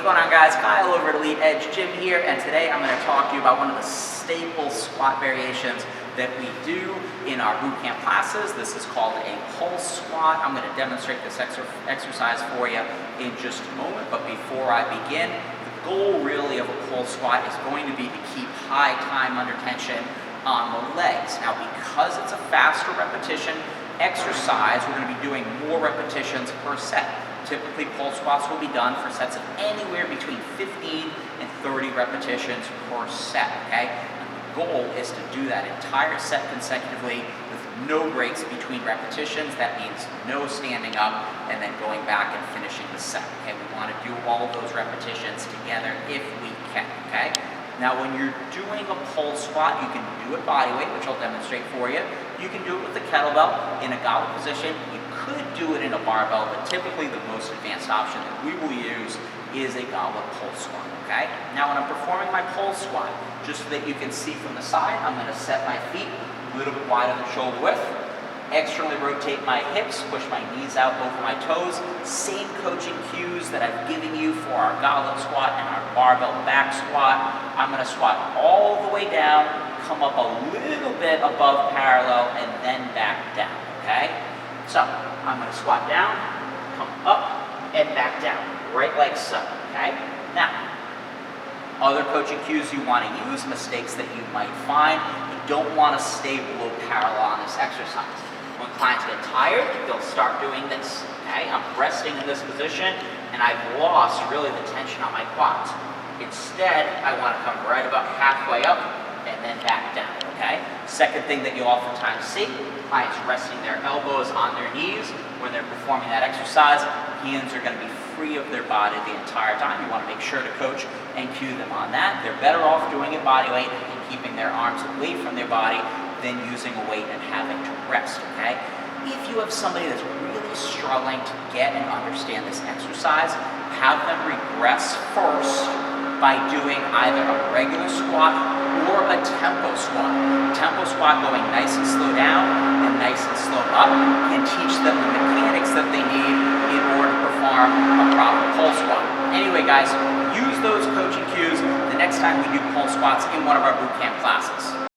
going on, guys? Kyle over at Elite Edge Gym here, and today I'm going to talk to you about one of the staple squat variations that we do in our boot camp classes. This is called a pulse squat. I'm going to demonstrate this exercise for you in just a moment, but before I begin, the goal really of a pulse squat is going to be to keep high time under tension on the legs. Now, because it's a faster repetition exercise, we're going to be doing more repetitions per set. Typically, pulse squats will be done for sets of anywhere between 15 and 30 repetitions per set, okay? And the goal is to do that entire set consecutively with no breaks between repetitions. That means no standing up and then going back and finishing the set, okay? We want to do all of those repetitions together if we can, okay? Now, when you're doing a pulse squat, you can do it body weight, which I'll demonstrate for you. You can do it with a kettlebell in a goblet position. You could do it in a barbell, but typically the most advanced option that we will use is a goblet pulse squat, okay? Now, when I'm performing my pulse squat, just so that you can see from the side, I'm going to set my feet a little bit wider than shoulder width, externally rotate my hips, push my knees out over my toes. Same coaching cues that I've given you for our goblet squat and our barbell back squat. I'm going to squat all the way down, come up a little bit above parallel, and then back down, okay? So, I'm going to squat down, come up, and back down, right like so, okay? Now, other coaching cues you want to use, mistakes that you might find, you don't want to stay below parallel on this exercise. When clients get tired, they'll start doing this, okay? I'm resting in this position, and I've lost really the tension on my quads. Instead, I want to come right about halfway up and then back down, okay? Second thing that you oftentimes see, clients resting their elbows on their knees when they're performing that exercise. Hands are going to be free of their body the entire time. You want to make sure to coach and cue them on that. They're better off doing it body weight and keeping their arms away from their body than using a weight and having to rest, okay? If you have somebody that's really struggling to get and understand this exercise, have them regress first by doing either a regular squat or a tempo squat. Tempo squat going nice and slow down and nice and slow up can teach them the mechanics that they need in order to perform a proper pulse squat. Anyway, guys, use those coaching cues the next time we do pulse squats in one of our boot camp classes.